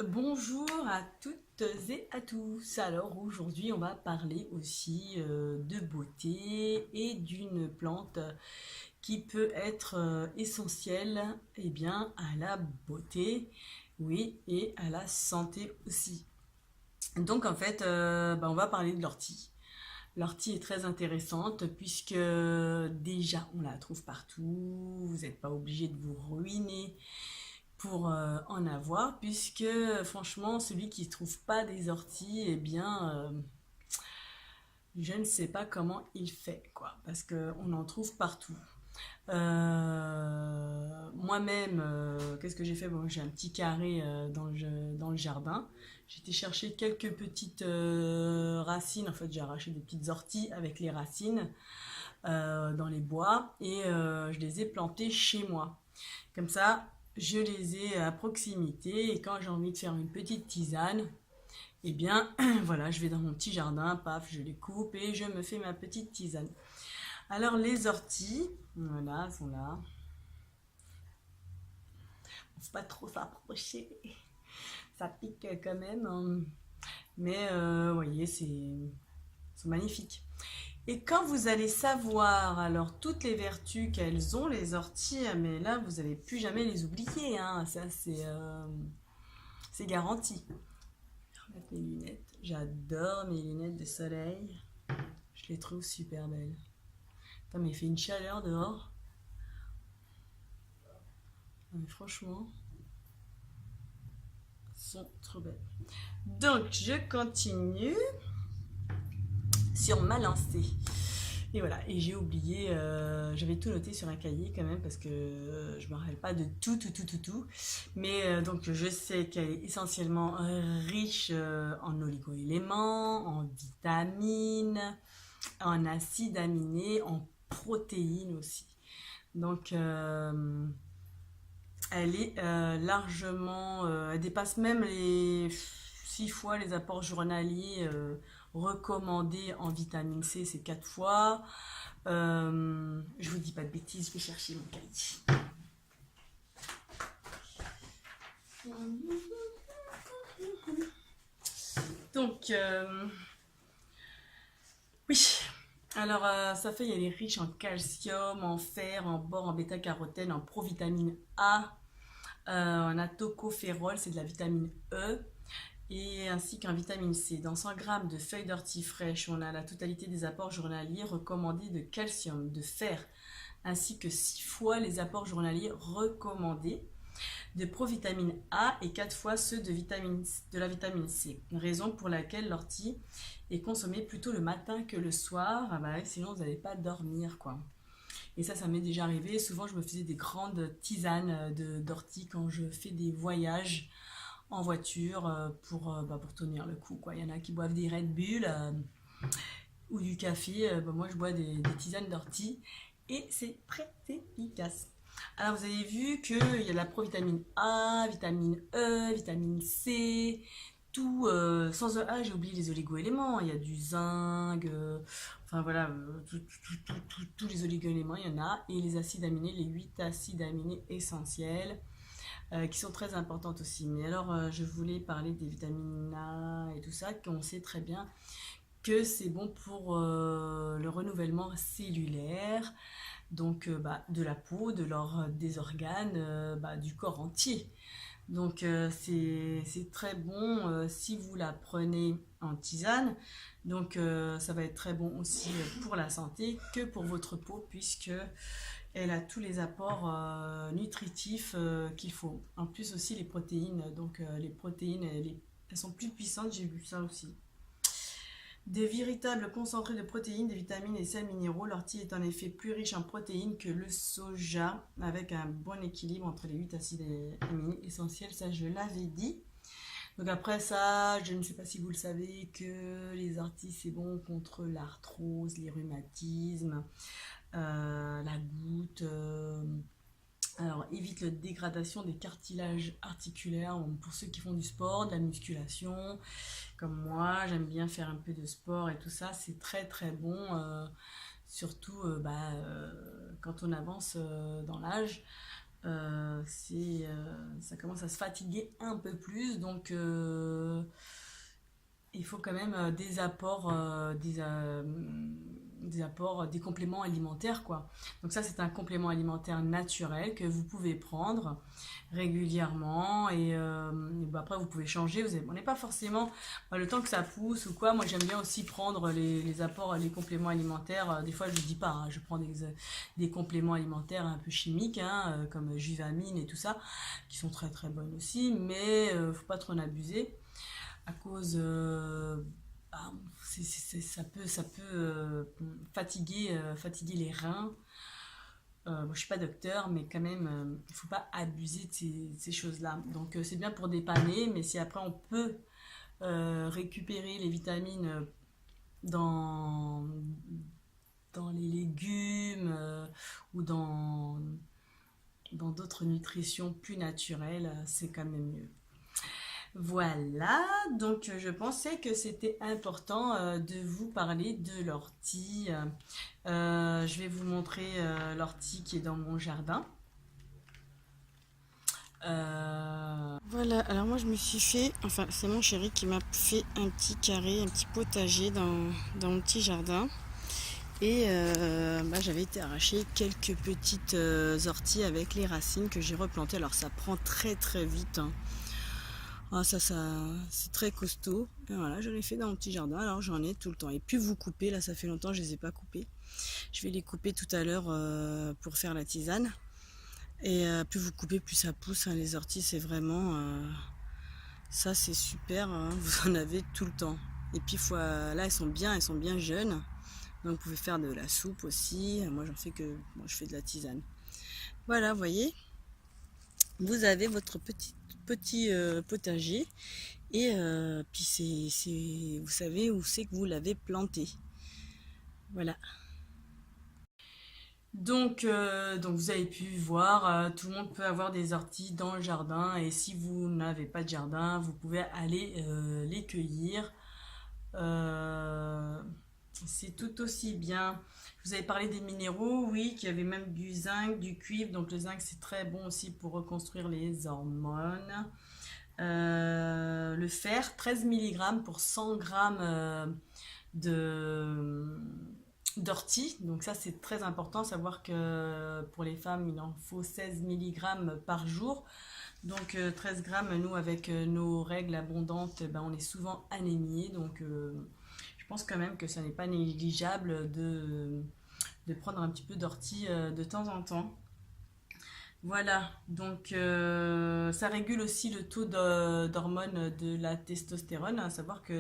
Bonjour à toutes et à tous. Alors aujourd'hui, on va parler aussi de beauté et d'une plante qui peut être essentielle à la beauté, oui, et à la santé aussi. Donc en fait, on va parler de l'ortie. L'ortie est très intéressante puisque déjà on la trouve partout, vous n'êtes pas obligé de vous ruiner pour en avoir, puisque franchement, celui qui ne trouve pas des orties, je ne sais pas comment il fait, quoi, parce qu'on en trouve partout. Moi-même, qu'est-ce que j'ai fait? Bon, j'ai un petit carré dans le jardin. J'ai été chercher quelques petites racines. En fait, j'ai arraché des petites orties avec les racines dans les bois et je les ai plantées chez moi. Comme ça, je les ai à proximité et quand j'ai envie de faire une petite tisane, voilà, je vais dans mon petit jardin, paf, je les coupe et je me fais ma petite tisane. Alors les orties, voilà, elles sont là. Faut pas trop s'approcher, ça pique quand même, hein. Mais vous voyez, c'est magnifique. Et quand vous allez savoir alors toutes les vertus qu'elles ont les orties, mais là vous n'allez plus jamais les oublier, hein. Ça c'est garanti. Je vais remettre mes lunettes. J'adore mes lunettes de soleil. Je les trouve super belles. Putain, mais il fait une chaleur dehors. Mais franchement, elles sont trop belles. Donc, je continue sur ma lancée. Et voilà, et j'ai oublié, j'avais tout noté sur un cahier quand même parce que je me rappelle pas de tout. Mais donc je sais qu'elle est essentiellement riche en oligo-éléments, en vitamines, en acides aminés, en protéines aussi. Donc elle est largement, elle dépasse même les 6 fois les apports journaliers recommandés en vitamine C, c'est 4 fois. Je vous dis pas de bêtises, je vais chercher mon cahier. Donc, oui. Alors, sa feuille, elle est riche en calcium, en fer, en bore, en bêta-carotène, en provitamine A, en tocopherol, c'est de la vitamine E, et ainsi qu'en vitamine C. Dans 100 grammes de feuilles d'ortie fraîches, on a la totalité des apports journaliers recommandés de calcium, de fer, ainsi que 6 fois les apports journaliers recommandés de provitamine A et 4 fois ceux de la vitamine C. Raison pour laquelle l'ortie est consommée plutôt le matin que le soir, sinon vous n'allez pas dormir, quoi. Et ça m'est déjà arrivé. Souvent, je me faisais des grandes tisanes d'ortie quand je fais des voyages en voiture pour tenir le coup, quoi. Il y en a qui boivent des Red Bull ou du café. Moi, je bois des tisanes d'ortie et c'est très efficace. Alors, vous avez vu qu'il y a la provitamine A, vitamine E, vitamine C, tout, sans E, j'ai oublié les oligo-éléments. Il y a du zinc, enfin voilà, tous les oligo-éléments, il y en a. Et les acides aminés, les 8 acides aminés essentiels, qui sont très importantes aussi. Mais alors, je voulais parler des vitamines A et tout ça, qu'on sait très bien que c'est bon pour le renouvellement cellulaire, donc de la peau, des organes, du corps entier. Donc c'est très bon si vous la prenez en tisane. Donc ça va être très bon aussi pour la santé que pour votre peau puisque elle a tous les apports nutritifs qu'il faut. En plus aussi les protéines. Donc les protéines elles sont plus puissantes, j'ai vu ça aussi. Des véritables concentrés de protéines, des vitamines et des sels minéraux, l'ortie est en effet plus riche en protéines que le soja, avec un bon équilibre entre les 8 acides aminés essentiels, ça je l'avais dit. Donc après ça, je ne sais pas si vous le savez, que les orties c'est bon contre l'arthrose, les rhumatismes, la goutte, alors évite la dégradation des cartilages articulaires pour ceux qui font du sport, de la musculation, comme moi, j'aime bien faire un peu de sport et tout ça, c'est très très bon, surtout quand on avance dans l'âge. Ça commence à se fatiguer un peu plus, donc il faut quand même des apports, des compléments alimentaires, quoi. Donc ça, c'est un complément alimentaire naturel que vous pouvez prendre régulièrement après vous pouvez changer. On n'est pas forcément le temps que ça pousse ou quoi. Moi, j'aime bien aussi prendre les apports, les compléments alimentaires. Des fois, je ne dis pas, hein, je prends des compléments alimentaires un peu chimiques, hein, comme Juvamine et tout ça, qui sont très très bonnes aussi, mais faut pas trop en abuser à cause bah, ça peut fatiguer les reins. Bon, je suis pas docteur, mais quand même, il faut pas abuser de ces choses-là. Donc, c'est bien pour dépanner, mais si après on peut récupérer les vitamines dans, dans les légumes ou dans d'autres nutritions plus naturelles, c'est quand même mieux. Voilà, donc je pensais que c'était important de vous parler de l'ortie. Je vais vous montrer l'ortie qui est dans mon jardin. Voilà, alors moi je me suis fait, enfin c'est mon chéri qui m'a fait un petit carré, un petit potager dans mon petit jardin. Et j'avais été arracher quelques petites orties avec les racines que j'ai replantées. Alors ça prend très très vite, hein. Ah, ça c'est très costaud. Et voilà, je l'ai fait dans mon petit jardin. Alors j'en ai tout le temps. Et puis vous coupez, là ça fait longtemps que je les ai pas coupés. Je vais les couper tout à l'heure pour faire la tisane. Et plus vous coupez, plus ça pousse, hein. Les orties, c'est vraiment ça, c'est super, hein. Vous en avez tout le temps. Et puis là, elles sont bien jeunes. Donc vous pouvez faire de la soupe aussi. Moi, je fais de la tisane. Voilà, vous voyez, vous avez votre petit potager. Et puis vous savez où c'est que vous l'avez planté. Voilà. Donc vous avez pu voir, tout le monde peut avoir des orties dans le jardin et si vous n'avez pas de jardin, vous pouvez aller les cueillir. Euh, c'est tout aussi bien. Je vous avais parlé des minéraux, oui, qu'il y avait même du zinc, du cuivre. Donc le zinc c'est très bon aussi pour reconstruire les hormones. Le fer, 13 mg pour 100 grammes de d'ortie. Donc ça c'est très important, savoir que pour les femmes il en faut 16 mg par jour. Donc 13 grammes, nous avec nos règles abondantes, on est souvent anémiés. Donc je pense quand même que ça n'est pas négligeable de prendre un petit peu d'ortie de temps en temps. Voilà, donc ça régule aussi le taux d'hormones de la testostérone, à savoir que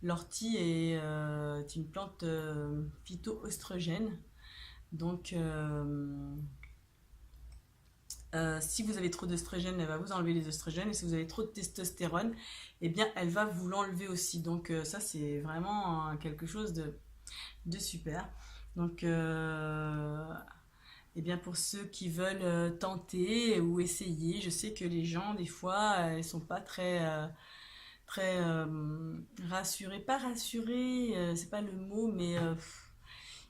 l'ortie est une plante phytoœstrogène. Donc si vous avez trop d'œstrogène, elle va vous enlever les œstrogènes, et si vous avez trop de testostérone, eh bien elle va vous l'enlever aussi. Donc ça c'est vraiment quelque chose de super. Donc eh bien pour ceux qui veulent tenter ou essayer, je sais que les gens des fois ils sont pas très rassurés, pas rassurés, c'est pas le mot, mais ils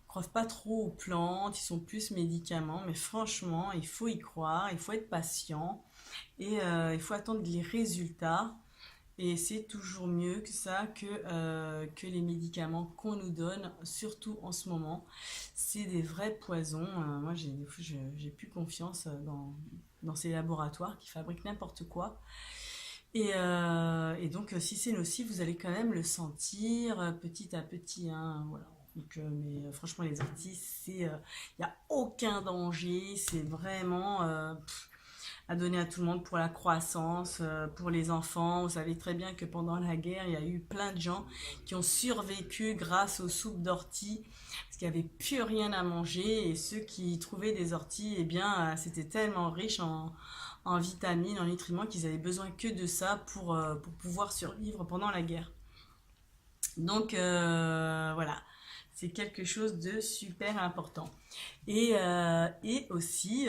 croient pas trop aux plantes, ils sont plus médicaments, mais franchement il faut y croire, il faut être patient et il faut attendre les résultats. Et c'est toujours mieux que ça, que les médicaments qu'on nous donne, surtout en ce moment. C'est des vrais poisons. Moi, j'ai plus confiance dans ces laboratoires qui fabriquent n'importe quoi. Et donc, si c'est nocif, vous allez quand même le sentir petit à petit, hein, voilà. Donc, mais franchement, les orties, il n'y a aucun danger. C'est vraiment à donner à tout le monde pour la croissance, pour les enfants. Vous savez très bien que pendant la guerre, il y a eu plein de gens qui ont survécu grâce aux soupes d'orties, parce qu'il n'y avait plus rien à manger, et ceux qui trouvaient des orties, eh bien, c'était tellement riche en vitamines, en nutriments, qu'ils avaient besoin que de ça pour pouvoir survivre pendant la guerre. Donc, voilà. C'est quelque chose de super important. Et aussi,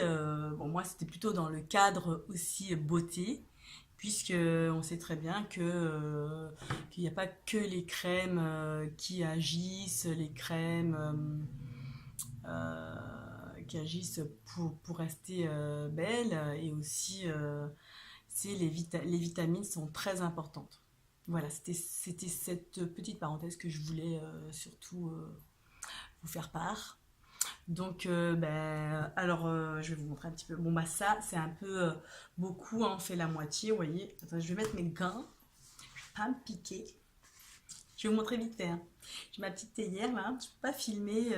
bon, moi c'était plutôt dans le cadre aussi beauté, puisque on sait très bien qu'il n'y a pas que les crèmes qui agissent, les crèmes qui agissent pour rester belle et aussi les vitamines sont très importantes. Voilà, c'était cette petite parenthèse que je voulais surtout vous faire part. Donc, je vais vous montrer un petit peu. Bon, bah, ça, c'est un peu beaucoup, hein, on fait la moitié, vous voyez. Attends, je vais mettre mes gants, je vais pas me piquer. Je vais vous montrer vite fait, hein. J'ai ma petite théière là, je peux pas filmer.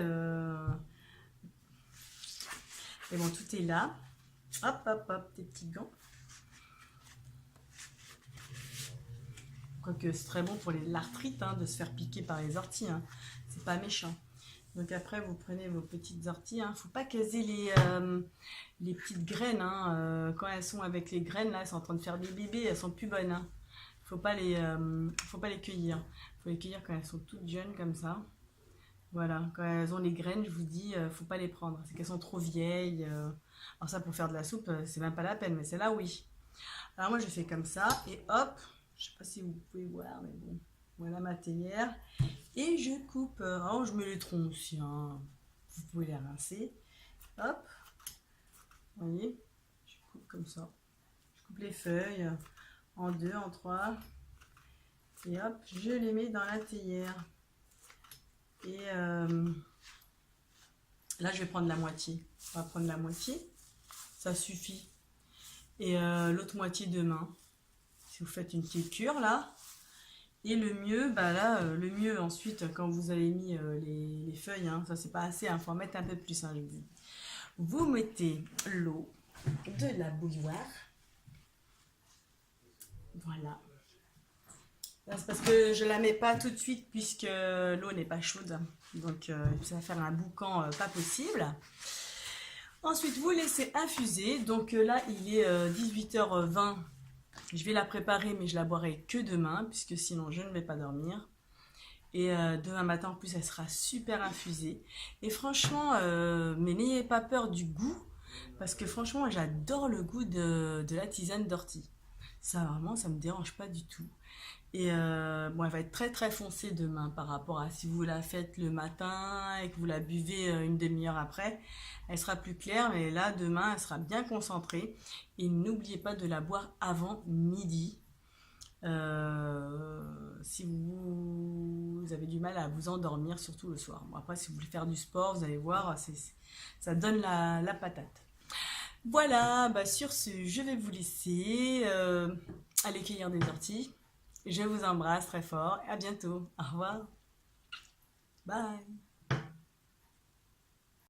Mais bon, tout est là. Hop, hop, hop, tes petits gants. Quoique c'est très bon pour l'arthrite, hein, de se faire piquer par les orties, hein. C'est pas méchant. Donc après, vous prenez vos petites orties. Hein. Faut pas caser les petites graines. Hein. Quand elles sont avec les graines, là, elles sont en train de faire des bébés, elles sont plus bonnes. Hein. Faut pas les cueillir. Faut les cueillir quand elles sont toutes jeunes comme ça. Voilà, quand elles ont les graines, je vous dis, faut pas les prendre. C'est qu'elles sont trop vieilles. Alors ça, pour faire de la soupe, c'est même pas la peine, mais c'est là, oui. Alors moi, je fais comme ça, et hop, je sais pas si vous pouvez voir, mais bon, voilà ma théière. Et je coupe, je mets les troncs aussi, hein. Vous pouvez les rincer. Hop, vous voyez, je coupe comme ça. Je coupe les feuilles en 2, en 3. Et hop, je les mets dans la théière. Et là, je vais prendre la moitié. On va prendre la moitié, ça suffit. Et l'autre moitié demain. Si vous faites une petite cure là. Et le mieux, le mieux ensuite, quand vous avez mis les feuilles, hein, ça c'est pas assez, il faut en mettre un peu plus. Hein, je vous dis. Vous mettez l'eau, de la bouilloire. Voilà. C'est parce que je la mets pas tout de suite puisque l'eau n'est pas chaude. Donc ça va faire un boucan pas possible. Ensuite, vous laissez infuser. Donc là, il est 18h20. Je vais la préparer, mais je la boirai que demain, puisque sinon je ne vais pas dormir. Et demain matin, en plus, elle sera super infusée. Et franchement, mais n'ayez pas peur du goût, parce que franchement, j'adore le goût de la tisane d'ortie. Ça, vraiment, ça me dérange pas du tout. Et elle va être très très foncée demain par rapport à si vous la faites le matin et que vous la buvez une demi-heure après. Elle sera plus claire, mais là, demain, elle sera bien concentrée. Et n'oubliez pas de la boire avant midi. Si vous avez du mal à vous endormir, surtout le soir. Bon, après, si vous voulez faire du sport, vous allez voir, ça donne la patate. Voilà, sur ce, je vais vous laisser aller cueillir des orties. Je vous embrasse très fort et à bientôt. Au revoir. Bye.